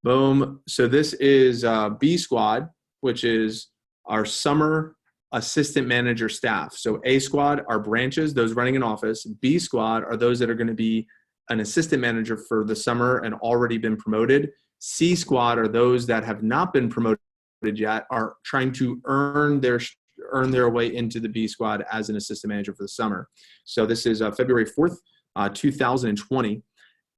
Boom. So this is B Squad, which is our summer assistant manager staff. So A Squad are branches, those running an office. B Squad are those that are going to be an assistant manager for the summer and already been promoted. C Squad are those that have not been promoted yet, are trying to earn their way into the B Squad as an assistant manager for the summer. So this is February 4th, 2020.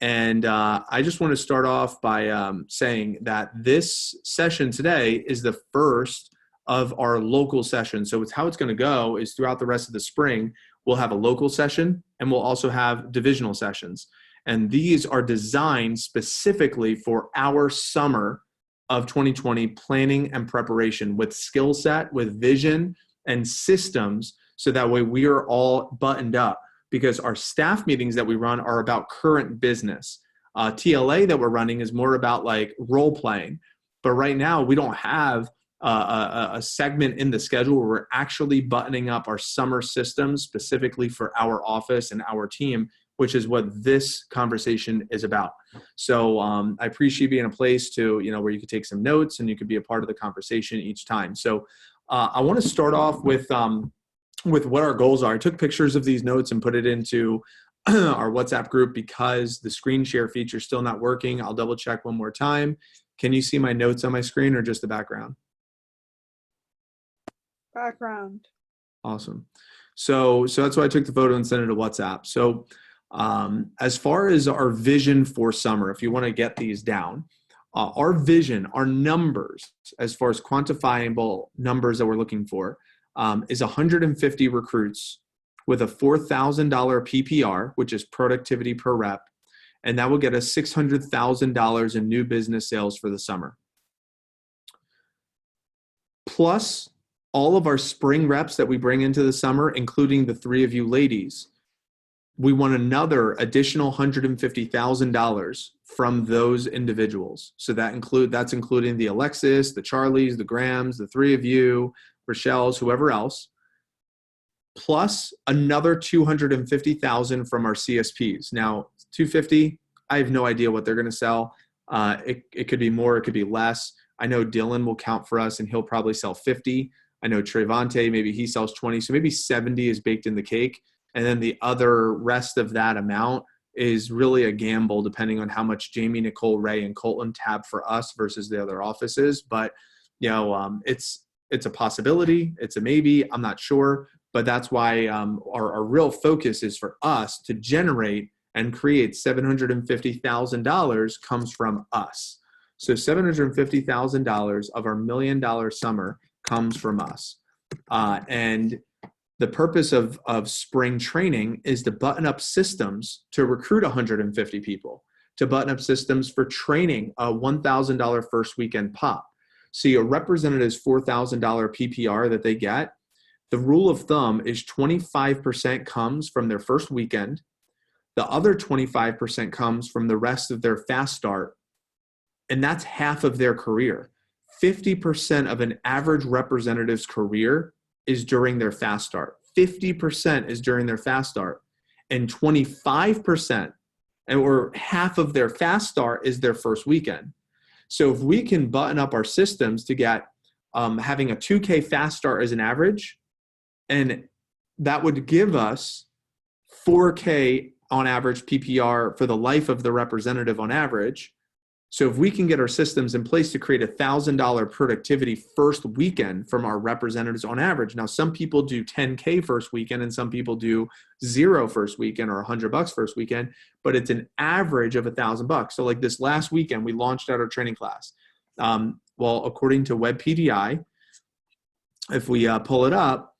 And I just want to start off by saying that this session today is the first of our local sessions. So it's how it's going to go is throughout the rest of the spring, we'll have a local session and we'll also have divisional sessions. And these are designed specifically for our summer of 2020 planning and preparation with skill set, with vision and systems. So that way we are all buttoned up. Because our staff meetings that we run are about current business. TLA that we're running is more about like role playing. But right now we don't have a segment in the schedule where we're actually buttoning up our summer systems specifically for our office and our team, which is what this conversation is about. So I appreciate being in a place to, where you could take some notes and you could be a part of the conversation each time. So I want to start off with what our goals are. I took pictures of these notes and put it into our WhatsApp group because the screen share feature is still not working. I'll double check one more time. Can you see my notes on my screen or just the background? Background. Awesome. So that's why I took the photo and sent it to WhatsApp. So as far as our vision for summer, if you want to get these down, our vision, our numbers, as far as quantifiable numbers that we're looking for, is 150 recruits with a $4,000 PPR, which is productivity per rep, and that will get us $600,000 in new business sales for the summer. Plus all of our spring reps that we bring into the summer, including the three of you ladies, we want another additional $150,000 from those individuals. So that's including the Alexis, the Charlies, the Grahams, the three of you, Rochelle's, whoever else, plus another $250,000 from our CSPs. Now, 250, I have no idea what they're going to sell. It could be more, it could be less. I know Dylan will count for us and he'll probably sell 50. I know Trevante, maybe he sells 20. So maybe 70 is baked in the cake. And then the other rest of that amount is really a gamble depending on how much Jamie, Nicole, Ray, and Colton tab for us versus the other offices. But, it's a possibility. It's a maybe. I'm not sure. But that's why our real focus is for us to generate and create $750,000 comes from us. So $750,000 of our $1 million summer comes from us. And the purpose of spring training is to button up systems to recruit 150 people, to button up systems for training a $1,000 first weekend pop. So your representative's $4,000 PPR that they get, the rule of thumb is 25% comes from their first weekend. The other 25% comes from the rest of their fast start. And that's half of their career. 50% of an average representative's career is during their fast start. 50% is during their fast start. And 25% or half of their fast start is their first weekend. So if we can button up our systems to get having a 2K fast start as an average, and that would give us 4K on average PPR for the life of the representative on average. So if we can get our systems in place to create $1,000 productivity first weekend from our representatives on average. Now, some people do 10K first weekend and some people do $0 first weekend or $100 first weekend, but it's an average of $1,000. So like this last weekend, we launched out our training class. Well, according to WebPDI, if we pull it up,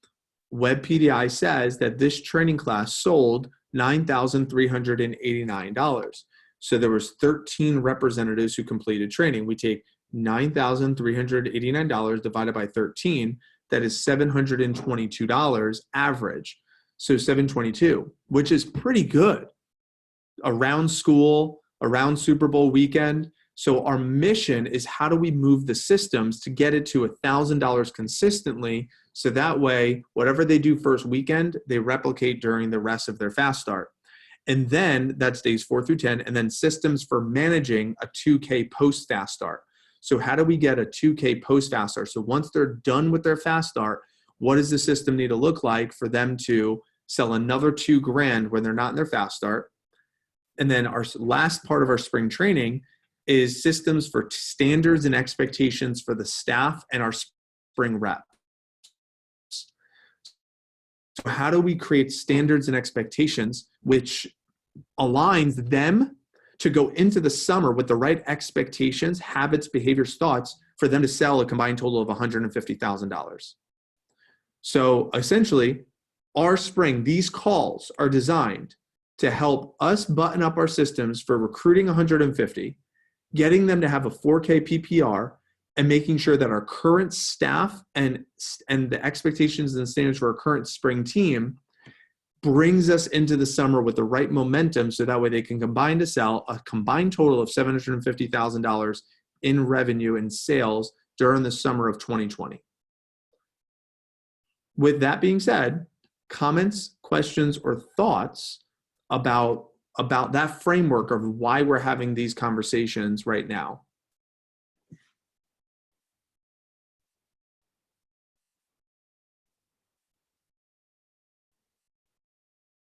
WebPDI says that this training class sold $9,389. So there was 13 representatives who completed training. We take $9,389 divided by 13. That is $722 average. So 722, which is pretty good around school, around Super Bowl weekend. So our mission is how do we move the systems to get it to $1,000 consistently, so that way, whatever they do first weekend, they replicate during the rest of their fast start. And then that's days 4 through 10, and then systems for managing a 2K post fast start. So how do we get a 2K post fast start? So once they're done with their fast start, what does the system need to look like for them to sell another $2,000 when they're not in their fast start? And then our last part of our spring training is systems for standards and expectations for the staff and our spring reps. So how do we create standards and expectations which aligns them to go into the summer with the right expectations, habits, behaviors, thoughts for them to sell a combined total of $150,000? So essentially, our spring, these calls are designed to help us button up our systems for recruiting 150, getting them to have a 4K PPR, and making sure that our current staff and the expectations and standards for our current spring team brings us into the summer with the right momentum, so that way they can combine to sell a combined total of $750,000 in revenue and sales during the summer of 2020. With that being said, comments, questions, or thoughts about that framework of why we're having these conversations right now?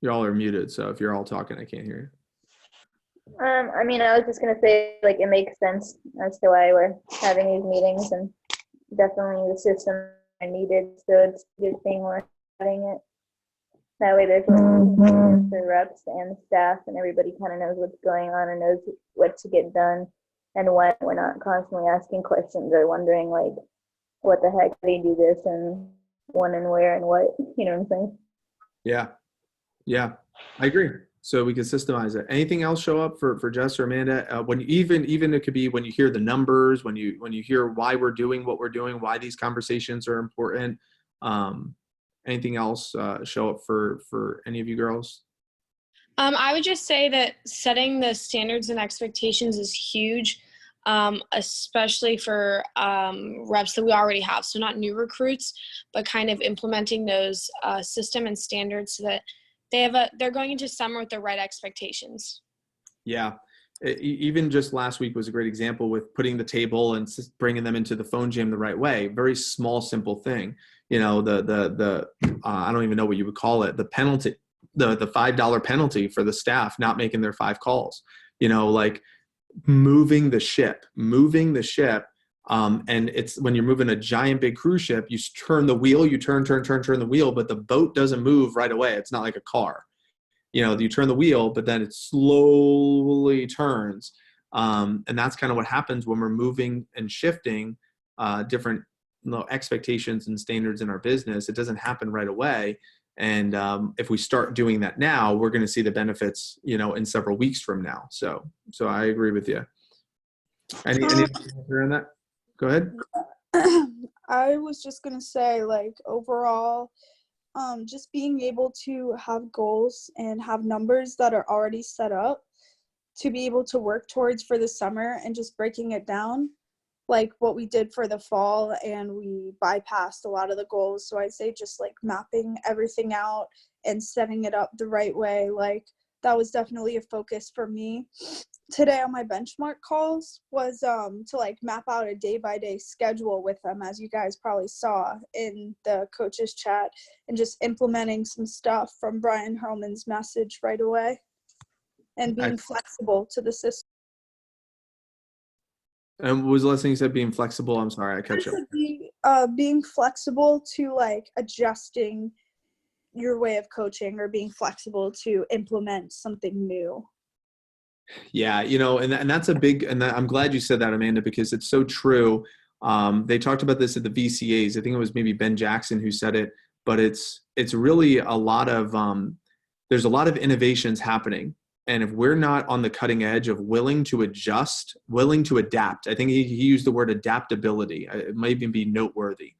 Y'all are muted, so if you're all talking, I can't hear you. I mean, I was just gonna say, like, it makes sense as to why we're having these meetings, and definitely the system I needed, so it's a good thing we're having it. That way there's communication for reps and staff, and everybody kind of knows what's going on and knows what to get done and when. We're not constantly asking questions or wondering, like, what the heck, they do this and when and where and what, you know what I'm saying? Yeah, I agree. So we can systemize it. Anything else show up for Jess or Amanda? When even it could be when you hear the numbers, when you hear why we're doing what we're doing, why these conversations are important. Anything else show up for any of you girls? I would just say that setting the standards and expectations is huge, especially for reps that we already have. So not new recruits, but kind of implementing those system and standards so that they're going into summer with the right expectations. Yeah. Even just last week was a great example with putting the table and bringing them into the phone jam the right way. Very small, simple thing. You know, the I don't even know what you would call it. The penalty, the $5 penalty for the staff not making their 5 calls. You know, like moving the ship. And it's when you're moving a giant big cruise ship, you turn the wheel, you turn the wheel, but the boat doesn't move right away. It's not like a car. You know, you turn the wheel, but then it slowly turns. And that's kind of what happens when we're moving and shifting different expectations and standards in our business. It doesn't happen right away. And if we start doing that now, we're going to see the benefits, you know, in several weeks from now. So I agree with you. Any on that? Go ahead. I was just going to say, like, overall, just being able to have goals and have numbers that are already set up to be able to work towards for the summer, and just breaking it down like what we did for the fall, and we bypassed a lot of the goals. So I'd say just like mapping everything out and setting it up the right way. Like that was definitely a focus for me today on my benchmark calls, was to like map out a day-by-day schedule with them, as you guys probably saw in the coaches chat, and just implementing some stuff from Brian Hurlman's message right away and being flexible to the system. And what was the last thing you said? Being flexible? I'm sorry, I cut you off. Being flexible to like adjusting your way of coaching, or being flexible to implement something new. Yeah, you know, and that's a big, and I'm glad you said that, Amanda, because it's so true. They talked about this at the VCAs. I think it was maybe Ben Jackson who said it, but it's really a lot of, there's a lot of innovations happening. And if we're not on the cutting edge of willing to adjust, willing to adapt, I think he used the word adaptability. It might even be noteworthy.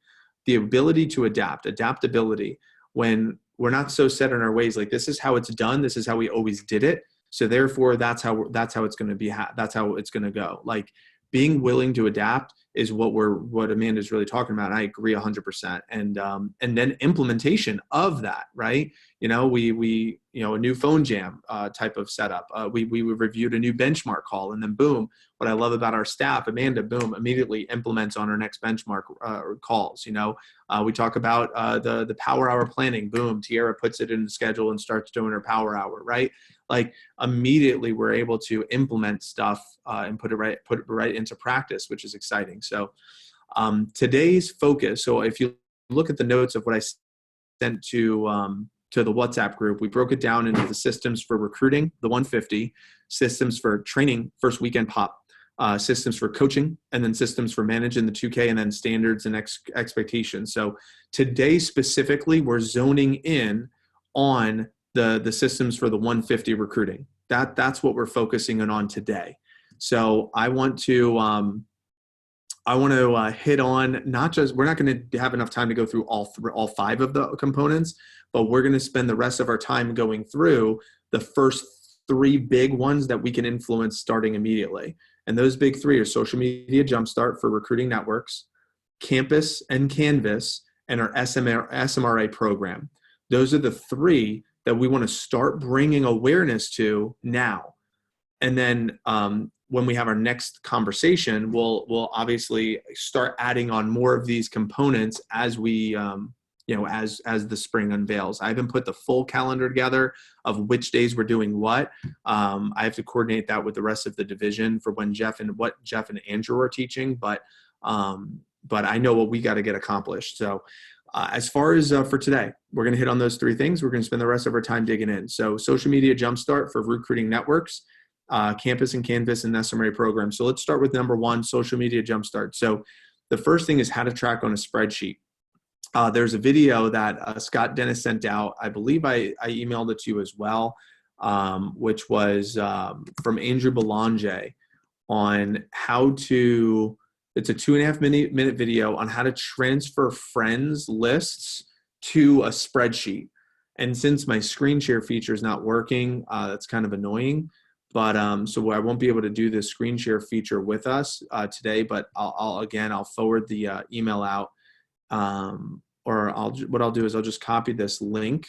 The ability to adaptability, when we're not so set in our ways, like this is how it's done, this is how we always did it. So therefore, that's how it's going to be. That's how it's going to go. Like being willing to adapt is what Amanda's really talking about. And I agree 100%. And then implementation of that, right? We a new phone jam type of setup. We reviewed a new benchmark call, and then boom. What I love about our staff, Amanda, boom, immediately implements on our next benchmark calls. We talk about the power hour planning. Boom, Tiara puts it in the schedule and starts doing her power hour, right? Like immediately we're able to implement stuff and put it right into practice, which is exciting. So today's focus. So if you look at the notes of what I sent to the WhatsApp group, we broke it down into the systems for recruiting, the 150, systems for training, first weekend pop, systems for coaching, and then systems for managing the 2K, and then standards and expectations. So today specifically, we're zoning in on the systems for the 150 recruiting. That's what we're focusing on today. So I want to hit on not just, we're not going to have enough time to go through all 5 of the components, but we're going to spend the rest of our time going through the first 3 big ones that we can influence starting immediately. And those big 3 are social media jumpstart for recruiting networks, campus and Canvas, and our SMRA program. Those are the 3 that we want to start bringing awareness to now. And then when we have our next conversation, we'll obviously start adding on more of these components as we, as the spring unveils. I haven't put the full calendar together of which days we're doing what. I have to coordinate that with the rest of the division for what Jeff and Andrew are teaching, but I know what we got to get accomplished. So as far as for today, we're going to hit on those 3 things. We're going to spend the rest of our time digging in. So social media jumpstart for recruiting networks, campus and Canvas and SMRA program. So let's start with number 1, social media jumpstart. So the first thing is how to track on a spreadsheet. There's a video that Scott Dennis sent out. I believe I emailed it to you as well, which was from Andrew Belanger on how to, it's a 2.5 minute video on how to transfer friends lists to a spreadsheet. And since my screen share feature is not working, that's kind of annoying. But so I won't be able to do the screen share feature with us today, but I'll forward the email out. What I'll do is I'll just copy this link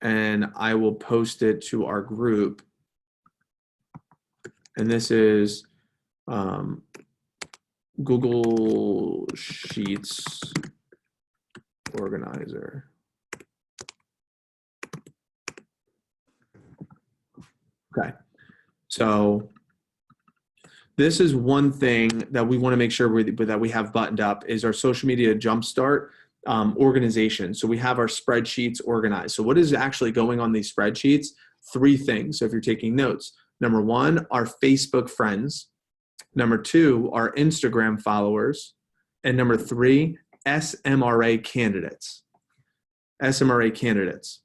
and I will post it to our group. And this is Google Sheets Organizer. Okay, so this is one thing that we want to make sure that we have buttoned up is our social media jumpstart organization. So we have our spreadsheets organized. So what is actually going on these spreadsheets? 3 things. So if you're taking notes, number 1, our Facebook friends. Number 2, our Instagram followers. And number 3, SMRA candidates. SMRA candidates.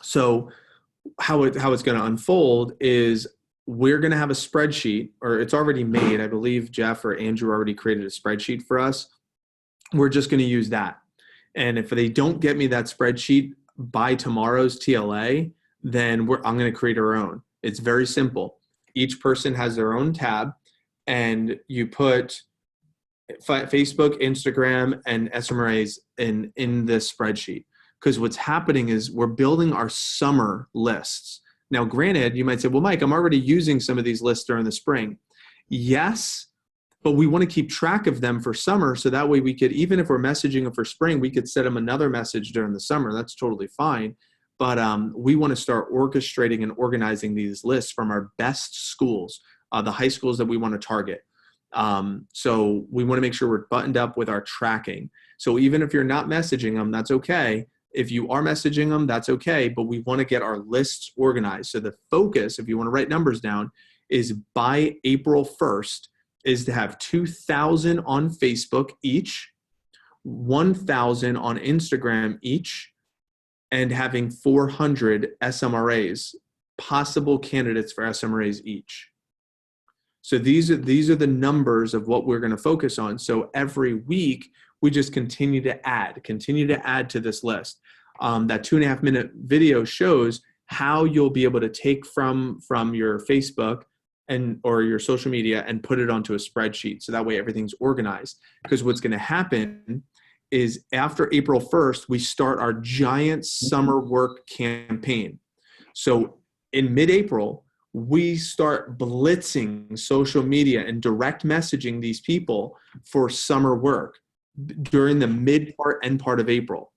So how it's going to unfold is we're going to have a spreadsheet, or it's already made. I believe Jeff or Andrew already created a spreadsheet for us. We're just going to use that. And if they don't get me that spreadsheet by tomorrow's TLA, then I'm going to create our own. It's very simple. Each person has their own tab, and you put Facebook, Instagram, and SMRAs in this spreadsheet. Because what's happening is we're building our summer lists. Now, granted, you might say, well, Mike, I'm already using some of these lists during the spring. Yes, but we want to keep track of them for summer. So that way we could, even if we're messaging them for spring, we could send them another message during the summer. That's totally fine. But we want to start orchestrating and organizing these lists from our best schools, the high schools that we want to target. So we want to make sure we're buttoned up with our tracking. So even if you're not messaging them, that's okay. If you are messaging them, that's okay, but we want to get our lists organized. So the focus, if you want to write numbers down, is by April 1st is to have 2,000 on Facebook each, 1,000 on Instagram each, and having 400 SMRAs, possible candidates for SMRAs each. So these are the numbers of what we're going to focus on. So every week, we just continue to add to this list. That 2.5 minute video shows how you'll be able to take from your Facebook and or your social media and put it onto a spreadsheet. So that way everything's organized. Because what's going to happen is after April 1st, we start our giant summer work campaign. So in mid-April, we start blitzing social media and direct messaging these people for summer work during the mid part, end part of April,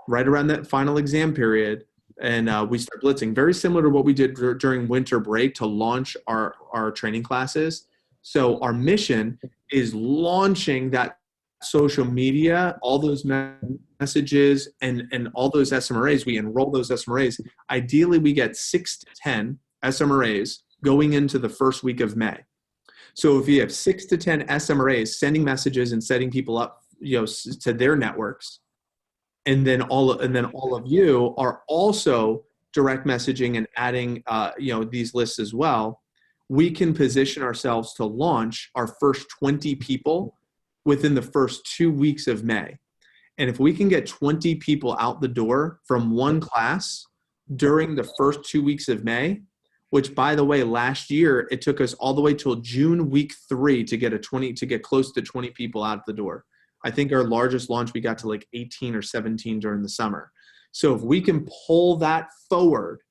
right around that final exam period. And we start blitzing, very similar to what we did during winter break to launch our training classes. So our mission is launching that social media, all those messages and all those SMRAs. We enroll those SMRAs. Ideally, we get 6 to 10 SMRAs going into the first week of May. So if you have 6 to 10 SMRAs sending messages and setting people up, to their networks, and then all of you are also direct messaging and adding, these lists as well, we can position ourselves to launch our first 20 people within the first 2 weeks of May. And if we can get 20 people out the door from one class during the first 2 weeks of May, which by the way, last year, it took us all the way till June week 3 to get close to 20 people out the door. I think our largest launch, we got to like 18 or 17 during the summer. So if we can pull that forward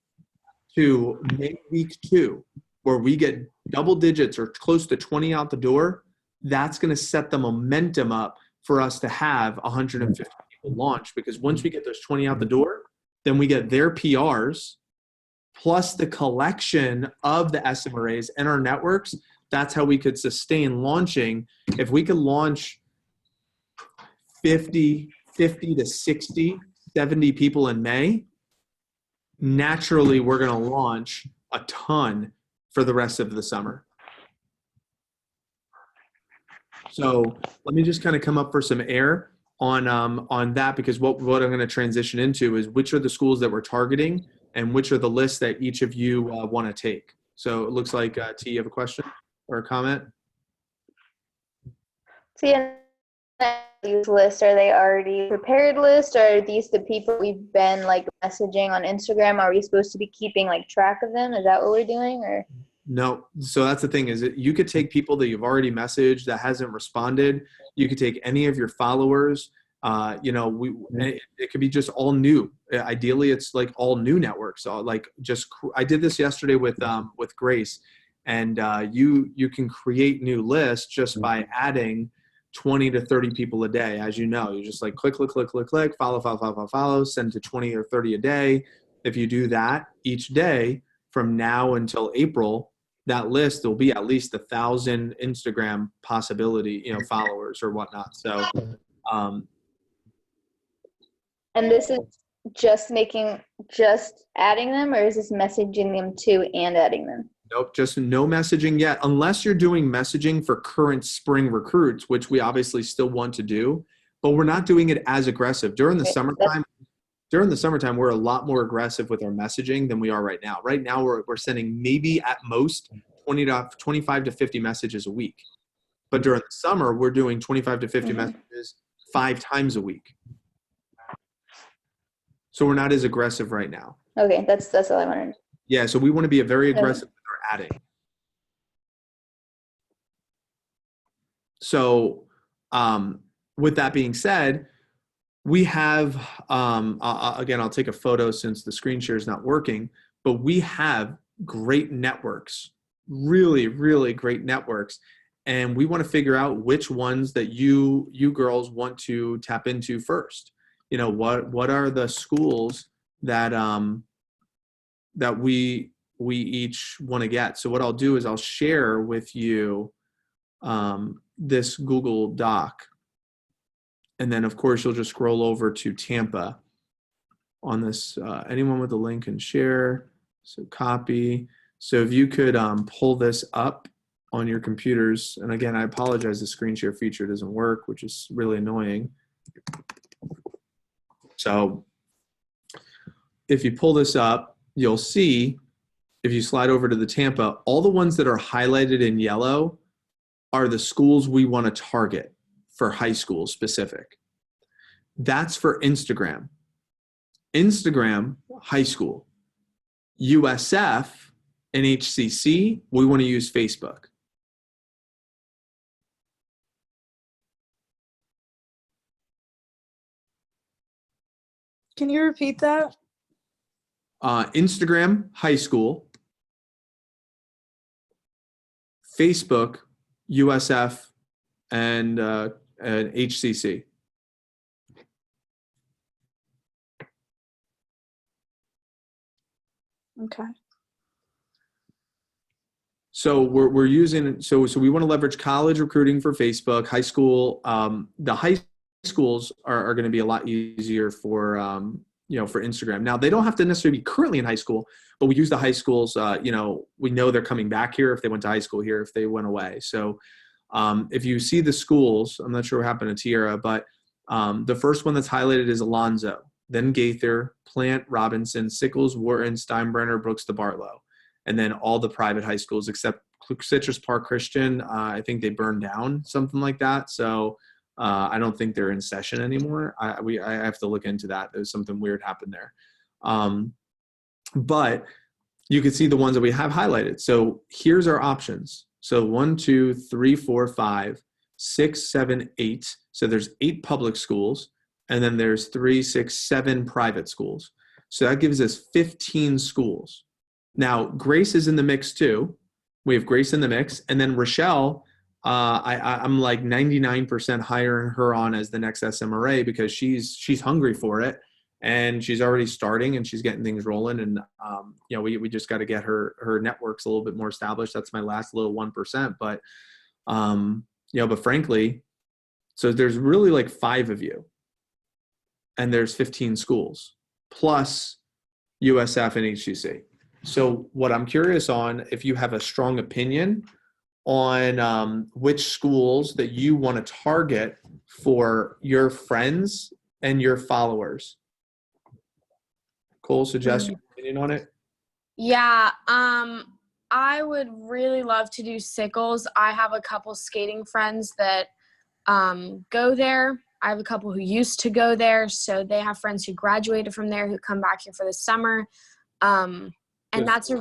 to May week 2, where we get double digits or close to 20 out the door, that's going to set the momentum up for us to have 150 people launch. Because once we get those 20 out the door, then we get their PRs plus the collection of the SMRAs and our networks. That's how we could sustain launching. If we could launch 50 to 60, 70 people in May, naturally we're going to launch a ton for the rest of the summer. So let me just kind of come up for some air on that, because what I'm going to transition into is which are the schools that we're targeting and which are the lists that each of you want to take. So it looks like, T, you have a question or a comment? So yeah, these lists, are they already prepared lists, or are these the people we've been like messaging on Instagram? Are we supposed to be keeping like track of them? Is that what we're doing, or? No. So that's the thing, is that you could take people that you've already messaged that hasn't responded. You could take any of your followers. It could be just all new. Ideally, it's like all new networks. I did this yesterday with Grace, and you can create new lists just by adding 20 to 30 people a day. As you know, you just like click, follow, send to 20 or 30 a day. If you do that each day from now until April, that list will be at least 1,000 Instagram followers or whatnot. So, And this is just adding them, or is this messaging them too and adding them? Nope, just no messaging yet, unless you're doing messaging for current spring recruits, which we obviously still want to do, but we're not doing it as aggressive. During the summertime, we're a lot more aggressive with our messaging than we are right now. Right now, we're sending maybe at most 25 to 50 messages a week. But during the summer, we're doing 25 to 50 messages 5 times a week. So we're not as aggressive right now. Okay, that's all I wanted. Yeah, so we want to be very aggressive with our adding. So with that being said, we have, again, I'll take a photo since the screen share is not working, but we have great networks, really, really great networks. And we want to figure out which ones that you girls want to tap into first. What are the schools that we each want to get. So what I'll do is I'll share with you this Google Doc. And then, of course, you'll just scroll over to Tampa on this. Anyone with a link can share. So copy. So if you could pull this up on your computers. And again, I apologize, the screen share feature doesn't work, which is really annoying. So if you pull this up, you'll see, if you slide over to the Tampa, all the ones that are highlighted in yellow are the schools we want to target for high school specific. That's for Instagram. Instagram, high school. USF In HCC, we want to use Facebook. Can you repeat that? Instagram, high school. Facebook, USF, and HCC. Okay. So we're using, so we want to leverage college recruiting for Facebook, high school. The high schools are going to be a lot easier for for Instagram. Now they don't have to necessarily be currently in high school, but we use the high schools. We know they're coming back here if they went to high school here, if they went away. So if you see the schools, I'm not sure what happened to Tierra, but the first one that's highlighted is Alonzo, then Gaither, Plant, Robinson, Sickles, Wharton, Steinbrenner, Brooks to Barlow. And then all the private high schools except Citrus Park Christian, I think they burned down, something like that. So I don't think they're in session anymore. I have to look into that. There's something weird happened there. But you can see the ones that we have highlighted. So here's our options. So 1, 2, 3, 4, 5, 6, 7, 8. So there's 8 public schools, and then there's 3, 6, 7 private schools. So that gives us 15 schools. Now, Grace is in the mix too. We have Grace in the mix. And then Rochelle, I'm like 99% hiring her on as the next SMRA because she's hungry for it. And she's already starting and she's getting things rolling. And, we just got to get her networks a little bit more established. That's my last little 1%. But, but frankly, so there's really like 5 of you. And there's 15 schools plus USF and HCC. So what I'm curious on, if you have a strong opinion on which schools that you want to target for your friends and your followers. Cole, suggest your opinion on it? Yeah, I would really love to do Sickles. I have a couple skating friends that go there. I have a couple who used to go there, so they have friends who graduated from there who come back here for the summer. And that's a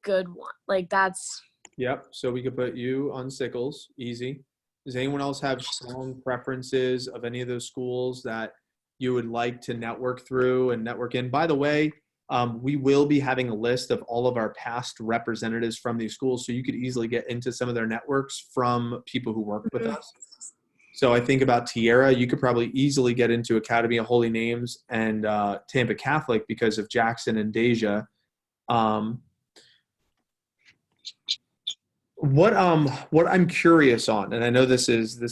good one. Like that's. Yep. So we could put you on Sickles, easy. Does anyone else have strong preferences of any of those schools that you would like to network through and network in? By the way, we will be having a list of all of our past representatives from these schools, so you could easily get into some of their networks from people who work with us. So I think about Tierra, you could probably easily get into Academy of Holy Names and Tampa Catholic because of Jackson and Deja. What I'm curious on, and I know this is we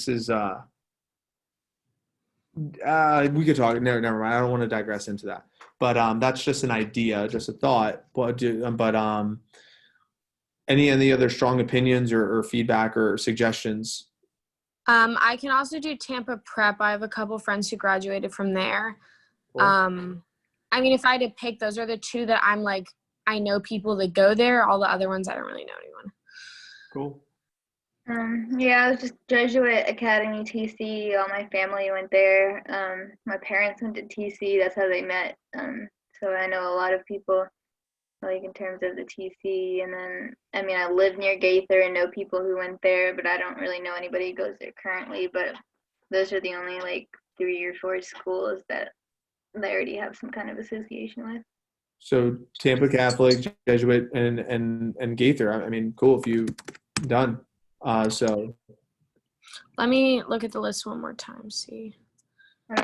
could talk. Never mind. I don't want to digress into that. But that's just an idea, just a thought. But any other strong opinions or feedback or suggestions? I can also do Tampa Prep. I have a couple friends who graduated from there. Cool. I mean, if I had to pick, those are the 2 that I'm like, I know people that go there. All the other ones, I don't really know anyone. Cool. I was just Jesuit Academy, TC. All my family went there. My parents went to TC. That's how they met. So I know a lot of people, like in terms of the TC. And then, I live near Gaither and know people who went there, but I don't really know anybody who goes there currently. But those are the only like 3 or 4 schools that they already have some kind of association with. So Tampa Catholic, Jesuit, and Gaither. Cool if you done. So let me look at the list one more time. See.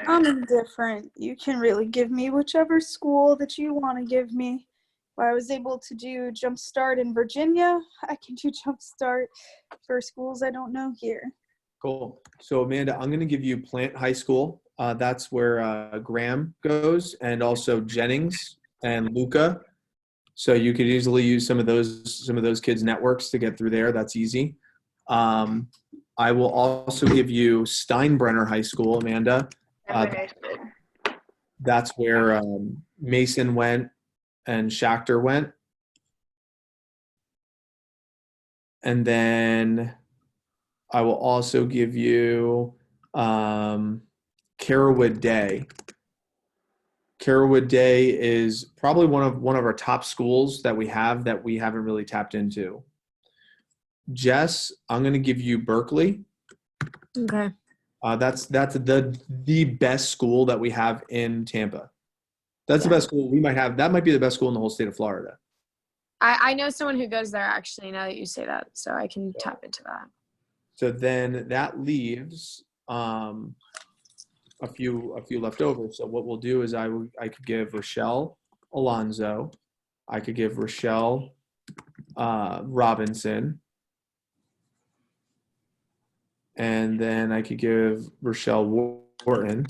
I'm indifferent. You can really give me whichever school that you want to give me. If I was able to do Jumpstart in Virginia, I can do Jumpstart for schools I don't know here. Cool. So Amanda, I'm going to give you Plant High School. That's where Graham goes, and also Jennings and Luca. So you could easily use some of those kids' networks to get through there. That's easy. I will also give you Steinbrenner High School, Amanda. That's where Mason went and Schachter went. And then I will also give you Carrollwood Day. Carrollwood Day is probably one of our top schools that we haven't really tapped into. Jess, I'm going to give you Berkeley. Okay. That's the best school that we have in Tampa. That's the Yeah. best school we might have. That might be the best school in the whole state of Florida. I know someone who goes there actually, now that you say that, so I can tap into that. So then that leaves a few left over. So what we'll do is I could give Rochelle Alonzo, I could give Rochelle Robinson, and then I could give Rochelle Wharton,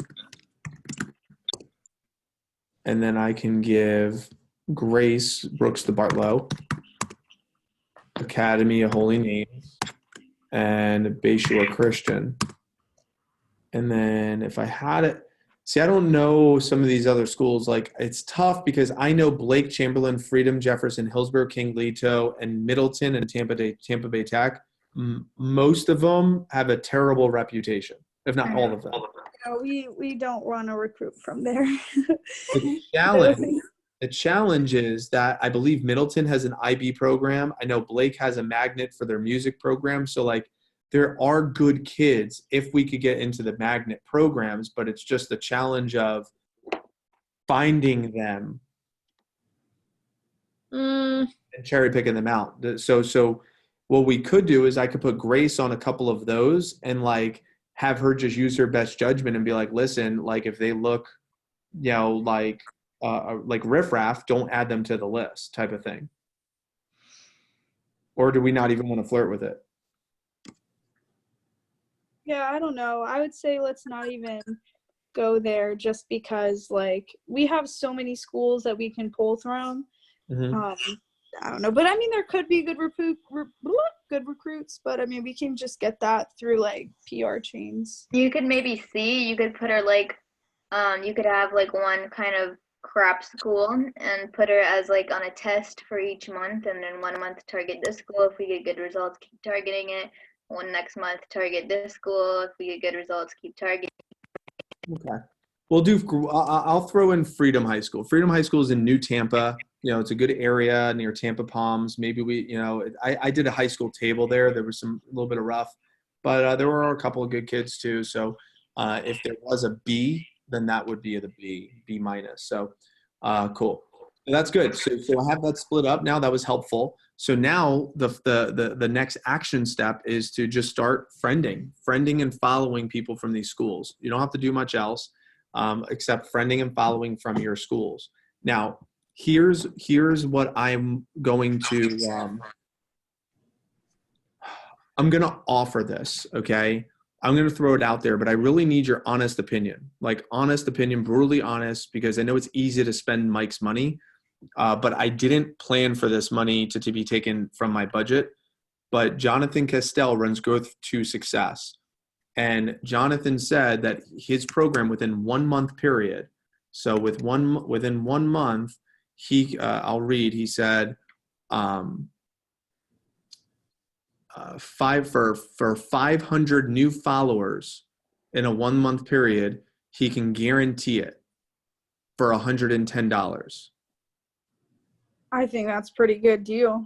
and then I can give Grace Brooks de Bartlow, Academy of Holy Names, and Bayshore Christian. And then if I had it, see, I don't know some of these other schools. Like, it's tough because I know Blake, Chamberlain, Freedom, Jefferson, Hillsborough, King, Leto, and Middleton and Tampa Bay Tech. Most of them have a terrible reputation, if not all of them. No, we don't want to recruit from there. The challenge is that I believe Middleton has an IB program. I know Blake has a magnet for their music program. So, like, there are good kids if we could get into the magnet programs, but it's just the challenge of finding them and cherry picking them out. So what we could do is I could put Grace on a couple of those and like have her just use her best judgment and be like, listen, like if they look, like riffraff, don't add them to the list type of thing. Or do we not even want to flirt with it? Yeah, I don't know. I would say let's not even go there just because, like, we have so many schools that we can pull from. Mm-hmm. I don't know. But, I mean, there could be good recruits, but, I mean, we can just get that through, like, PR chains. You could maybe you could put her, like, you could have, like, one kind of crap school and put her as, like, on a test for each month, and then 1 month target this school. If we get good results, keep targeting it. One next month, target this school. If we get good results, keep targeting. Okay. I'll throw in Freedom High School. Freedom High School is in New Tampa. It's a good area near Tampa Palms. Maybe I did a high school table there. There was a little bit of rough, but there were a couple of good kids too. So if there was a B, then that would be B minus. So cool. So that's good. So I have that split up now. That was helpful. So now the next action step is to just start friending and following people from these schools. You don't have to do much else except friending and following from your schools. Now, here's what I'm going to I'm going to offer this, okay? I'm going to throw it out there, but I really need your honest opinion. Like, honest opinion, brutally honest, because I know it's easy to spend Mike's money. But I didn't plan for this money to be taken from my budget. But Jonathan Castell runs Growth to Success. And Jonathan said that his program within 1 month period, so within 1 month, I'll read, he said, for 500 new followers in a 1 month period, he can guarantee it for $110. I think that's a pretty good deal.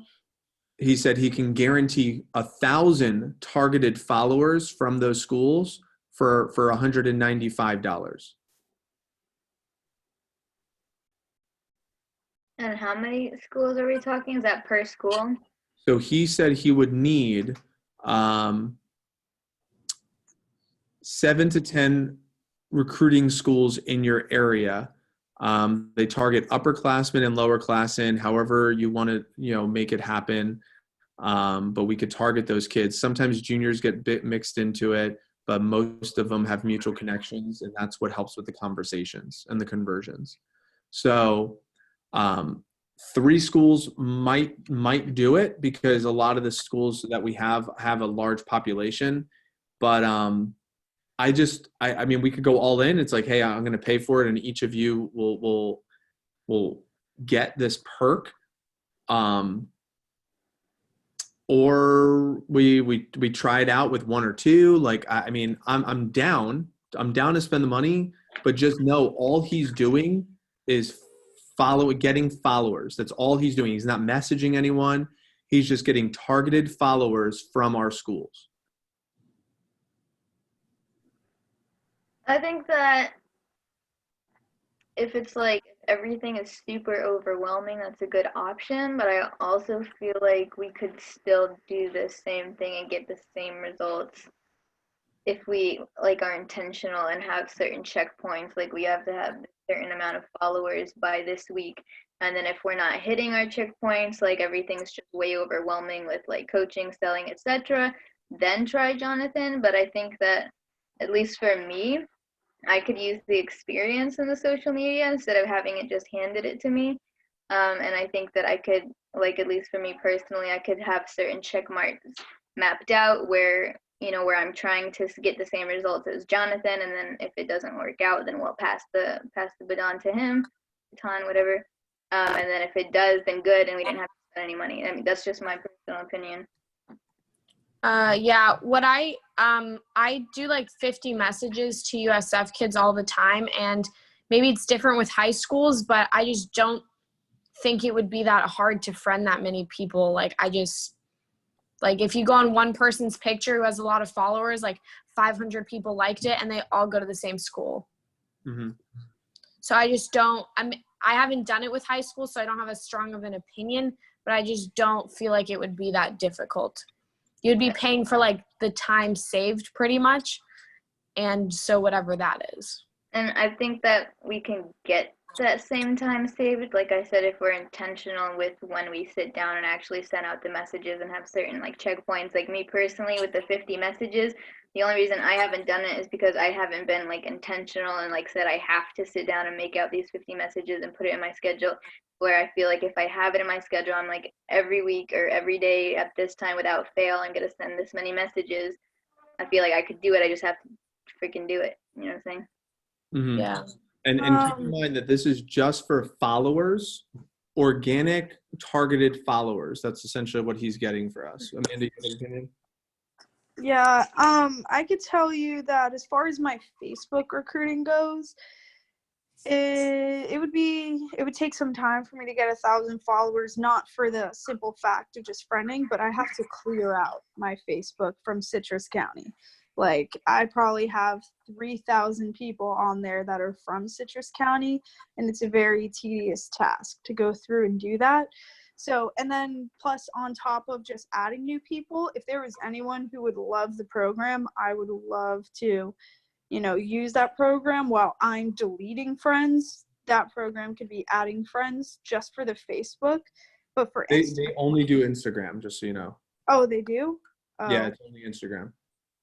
He said he can guarantee 1,000 targeted followers from those schools for $195. And how many schools are we talking? Is that per school? So he said he would need 7 to 10 recruiting schools in your area. They target upperclassmen and lowerclassmen, however you want to, make it happen. But we could target those kids. Sometimes juniors get a bit mixed into it, but most of them have mutual connections, and that's what helps with the conversations and the conversions. So 3 schools might do it because a lot of the schools that we have a large population, but I mean, we could go all in. It's like, hey, I'm going to pay for it, and each of you will get this perk. Or we try it out with 1 or 2. Like, I mean, I'm down to spend the money, but just know all he's doing is getting followers. That's all he's doing. He's not messaging anyone. He's just getting targeted followers from our schools. I think that if it's like if everything is super overwhelming, that's a good option. But I also feel like we could still do the same thing and get the same results if we like are intentional and have certain checkpoints. Like we have to have a certain amount of followers by this week. And then if we're not hitting our checkpoints, like everything's just way overwhelming with like coaching, selling, etc., then try Jonathan. But I think that at least for me, I could use the experience in the social media instead of having it just handed it to me. And I think that I could, like, at least for me personally, I could have certain check marks mapped out where, where I'm trying to get the same results as Jonathan. And then if it doesn't work out, then we'll pass the baton to him, baton, whatever. And then if it does, then good. And we didn't have to spend any money. I mean, that's just my personal opinion. Yeah, what I do like 50 messages to USF kids all the time, and maybe it's different with high schools, but I just don't think it would be that hard to friend that many people. Like if you go on one person's picture who has a lot of followers, like 500 people liked it and they all go to the same school. Mm-hmm. So I haven't done it with high school, so I don't have as strong of an opinion, but I just don't feel like it would be that difficult. You'd be paying for like the time saved pretty much. And so whatever that is. And I think that we can get that same time saved. Like I said, if we're intentional with when we sit down and actually send out the messages and have certain like checkpoints. Like me personally with the 50 messages, the only reason I haven't done it is because I haven't been like intentional and like said I have to sit down and make out these 50 messages and put it in my schedule. Where I feel like if I have it in my schedule, I'm like every week or every day at this time without fail, I'm going to send this many messages. I feel like I could do it. I just have to freaking do it. You know what I'm saying? Mm-hmm. Yeah. And keep in mind that this is just for followers, organic, targeted followers. That's essentially what he's getting for us. Amanda, you have an opinion? Yeah, I could tell you that as far as my Facebook recruiting goes, it would take some time for me to get 1,000 followers, not for the simple fact of just friending, but I have to clear out my Facebook from Citrus County. Like I probably have 3,000 people on there that are from Citrus County, and it's a very tedious task to go through and do that. So, and then plus on top of just adding new people, if there was anyone who would love the program, I would love to use that program while I'm deleting friends. That program could be adding friends just for the Facebook, but for They only do Instagram, just so you know. Oh, they do? Yeah, it's only Instagram.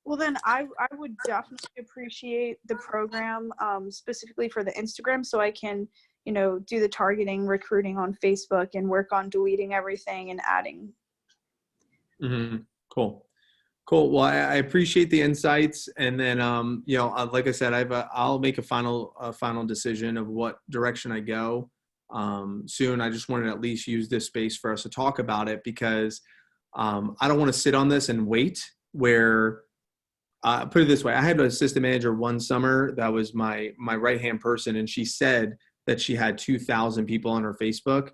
Well, then I would definitely appreciate the program specifically for the Instagram, so I can, do the targeting, recruiting on Facebook and work on deleting everything and adding. Mm-hmm. Cool. Well, I appreciate the insights, and then like I said, I'll make a final decision of what direction I go soon. I just wanted to at least use this space for us to talk about it because I don't want to sit on this and wait. Where put it this way, I had an assistant manager one summer that was my right hand person, and she said that she had 2,000 people on her Facebook.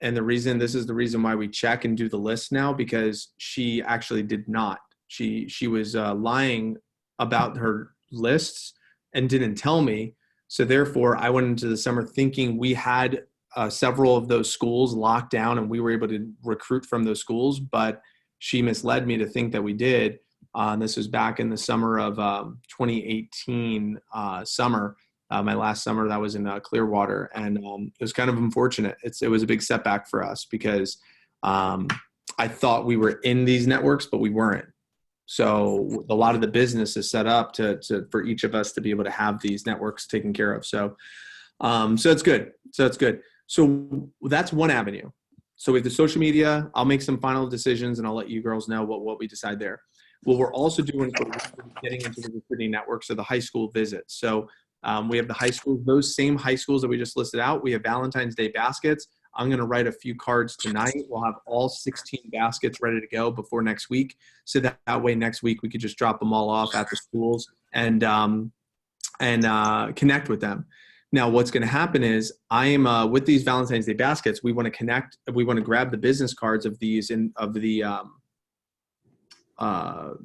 And this is the reason why we check and do the list now, because she actually did not. She was lying about her lists and didn't tell me. So therefore, I went into the summer thinking we had several of those schools locked down and we were able to recruit from those schools, but she misled me to think that we did. And this was back in the summer of 2018 summer. My last summer that was in Clearwater, and it was kind of unfortunate. It was a big setback for us because I thought we were in these networks, but we weren't. So a lot of the business is set up for each of us to be able to have these networks taken care of. So it's good. So that's one avenue. So with the social media, I'll make some final decisions and I'll let you girls know what we decide there. What we're also doing for getting into the recruiting networks are the high school visits. So we have the high schools, those same high schools that we just listed out. We have Valentine's Day baskets. I'm going to write a few cards tonight. We'll have all 16 baskets ready to go before next week. So that way next week we could just drop them all off at the schools and connect with them. Now, what's going to happen is I am with these Valentine's Day baskets. We want to connect. We want to grab the business cards of these of the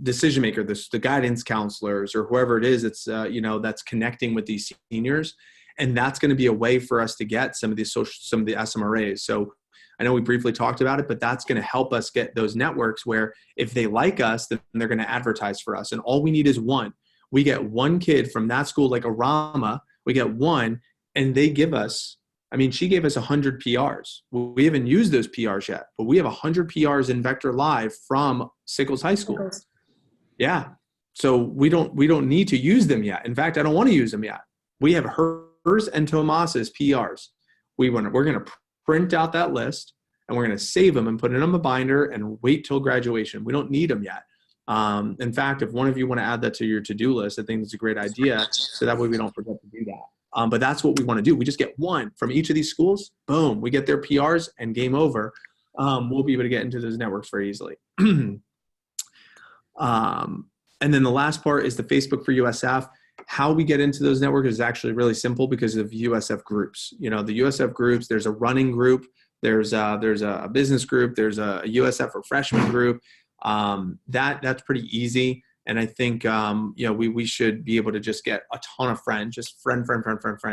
decision maker, the guidance counselors, or whoever it is that's that's connecting with these seniors, and that's going to be a way for us to get some of the SMRAs. So I know we briefly talked about it, but that's going to help us get those networks where if they like us, then they're going to advertise for us, and all we need is one. We get one kid from that school, like a Rama. We get one, and they give us, I mean, she gave us 100 PRs. We haven't used those PRs yet, but we have 100 PRs in Vector Live from Sickles High School. Yeah. So we don't need to use them yet. In fact, I don't want to use them yet. We have hers and Tomas's PRs. We're going to print out that list, and we're going to save them and put it in a binder and wait till graduation. We don't need them yet. In fact, if one of you want to add that to your to-do list, I think it's a great idea. So that way we don't forget to do that. But that's what we want to do. We just get one from each of these schools. Boom, we get their PRs and game over. We'll be able to get into those networks very easily. And then the last part is the Facebook for USF. How we get into those networks is actually really simple because of USF groups. The USF groups, there's a running group, there's a business group, there's a USF for freshman group. That's pretty easy. And I think, we should be able to just get a ton of friends, just friend,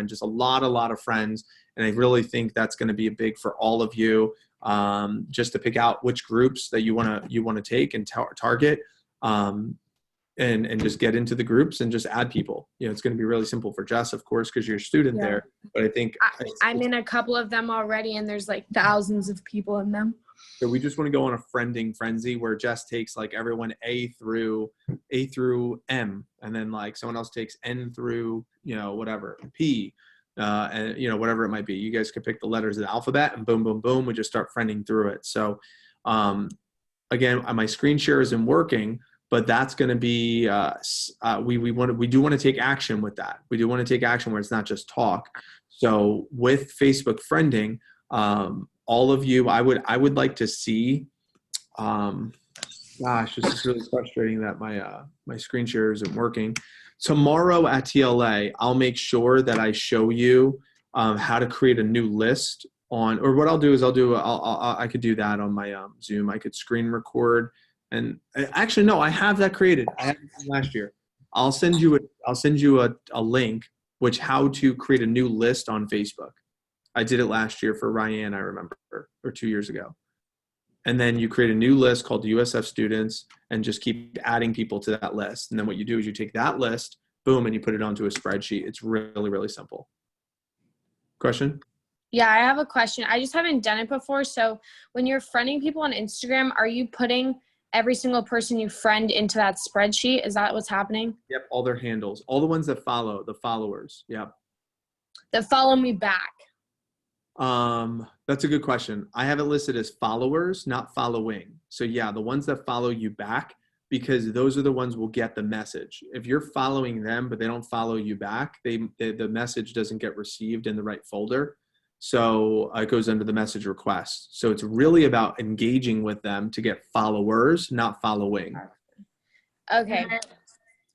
just a lot of friends. And I really think that's going to be big for all of you, just to pick out which groups that you want to take and target, and just get into the groups and just add people. It's going to be really simple for Jess, of course, because you're a student there. But I think I'm in a couple of them already, and there's like thousands of people in them. So we just want to go on a friending frenzy where Jess takes like everyone A through M, and then like someone else takes N through, whatever, P, and whatever it might be. You guys could pick the letters of the alphabet, and boom, boom, boom, we just start friending through it. So again, my screen share isn't working, but that's going to be, we do want to take action with that. We do want to take action where it's not just talk. So with Facebook friending, all of you, I would like to see, gosh, this is really frustrating that my screen share isn't working. Tomorrow at TLA, I'll make sure that I show you how to create a new list or what I'll do is I could do that on my Zoom. I could screen record, and actually, no, I have that created. I had it last year. I'll send you a link, which how to create a new list on Facebook. I did it last year for Ryan, I remember, or 2 years ago. And then you create a new list called USF students and just keep adding people to that list. And then what you do is you take that list, boom, and you put it onto a spreadsheet. It's really, really simple. Question? Yeah, I have a question. I just haven't done it before. So when you're friending people on Instagram, are you putting every single person you friend into that spreadsheet? Is that what's happening? Yep, all their handles. All the ones that follow, the followers. Yep. That follow me back. That's a good question. I have it listed as followers, not following. So yeah, the ones that follow you back, because those are the ones will get the message. If you're following them, but they don't follow you back, the message doesn't get received in the right folder. So it goes under the message request. So it's really about engaging with them to get followers, not following. Okay.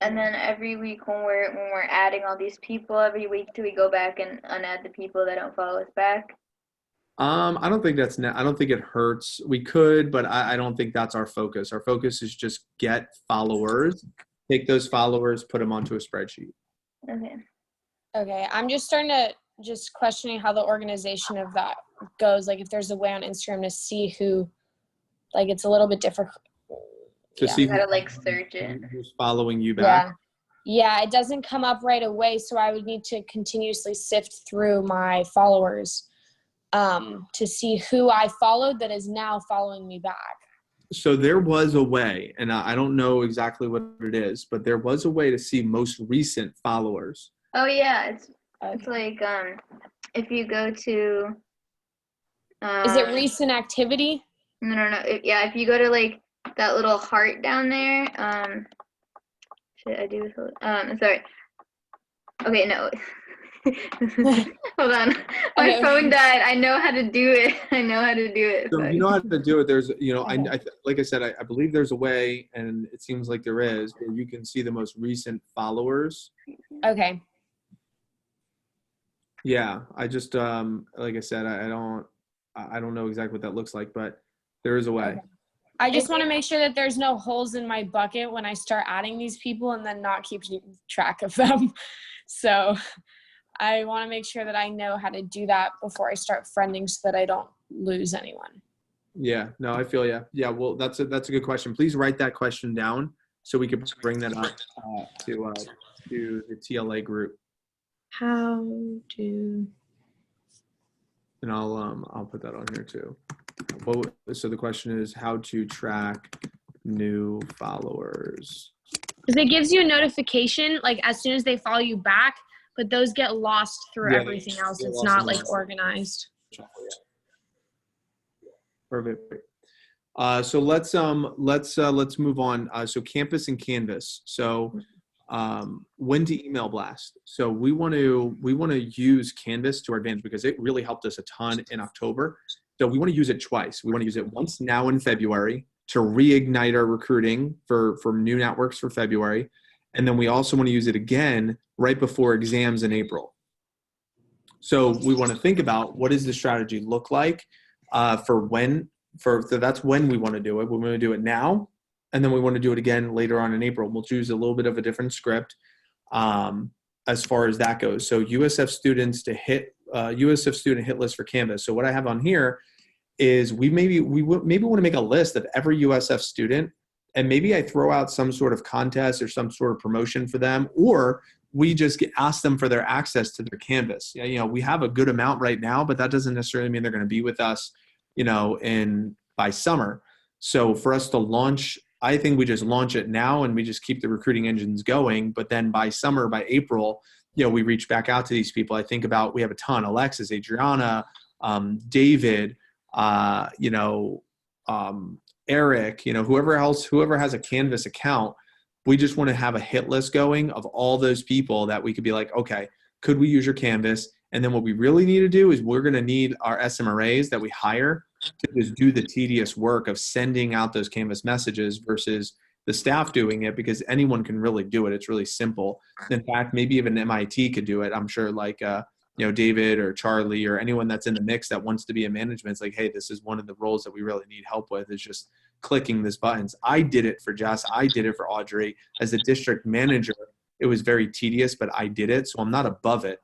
And then every week when we're adding all these people, every week do we go back and unadd the people that don't follow us back? I don't think I don't think it hurts. We could, but I don't think that's our focus. Our focus is just get followers, take those followers, put them onto a spreadsheet. Okay. I'm just starting to questioning how the organization of that goes. Like if there's a way on Instagram to see who, like it's a little bit different. To see you gotta like search it. Who's following you back. Yeah, it doesn't come up right away, so I would need to continuously sift through my followers to see who I followed that is now following me back. So there was a way, and I don't know exactly what it is, but there was a way to see most recent followers. Oh yeah, it's like if you go to is it recent activity? No. Yeah, if you go to like that little heart down there, should I do this? Sorry. Okay, no. Hold on. My phone died. I know how to do it. So you know how to do it. There's, like I said, I believe there's a way, and it seems like there is, where you can see the most recent followers. Okay. Yeah, I just like I said, I don't know exactly what that looks like, but there is a way. Okay. I just want to make sure that there's no holes in my bucket when I start adding these people and then not keeping track of them. So I want to make sure that I know how to do that before I start friending so that I don't lose anyone. Yeah, no, I feel you. Yeah, well, that's a good question. Please write that question down so we could bring that up to the TLA group, How do and I'll put that on here too. Well, so the question is how to track new followers. because it gives you a notification like as soon as they follow you back, but those get lost through Yeah, everything else. get It's lost in not the like mix. organized. Perfect. So let's move on. So campus and Canvas. So when to email blast. So we want to use Canvas to our advantage because it really helped us a ton in October. So we want to use it twice. We want to use it once now in February to reignite our recruiting for new networks for February, and then we also want to use it again right before exams in April. So we want to think about what does the strategy look like for when. So that's when we want to do it. We want to do it now, and then we want to do it again later on in April. We'll choose a little bit of a different script as far as that goes. So USF students to hit USF student hit list for Canvas. So what I have on here is we maybe want to make a list of every USF student, and maybe I throw out some sort of contest or some sort of promotion for them, or we just ask them for their access to their Canvas. Yeah, you know, we have a good amount right now, but that doesn't necessarily mean they're going to be with us, you know, by summer. So for us to launch, I think we just launch it now and we just keep the recruiting engines going. But then by summer, by April, you know, we reach back out to these people. I think about, we have a ton: Alexis, Adriana, David, you know, Eric, you know, whoever has a Canvas account. We just want to have a hit list going of all those people that we could be like, okay, could we use your Canvas? And then what we really need to do is we're going to need our SMRAs that we hire to just do the tedious work of sending out those Canvas messages versus the staff doing it, because anyone can really do it. It's really simple. In fact, maybe even MIT could do it. I'm sure, like, you know, David or Charlie or anyone that's in the mix that wants to be in management, it's like, hey, this is one of the roles that we really need help with, is just clicking these buttons. I did it for Jess. I did it for Audrey. As a district manager, it was very tedious, but I did it. So I'm not above it.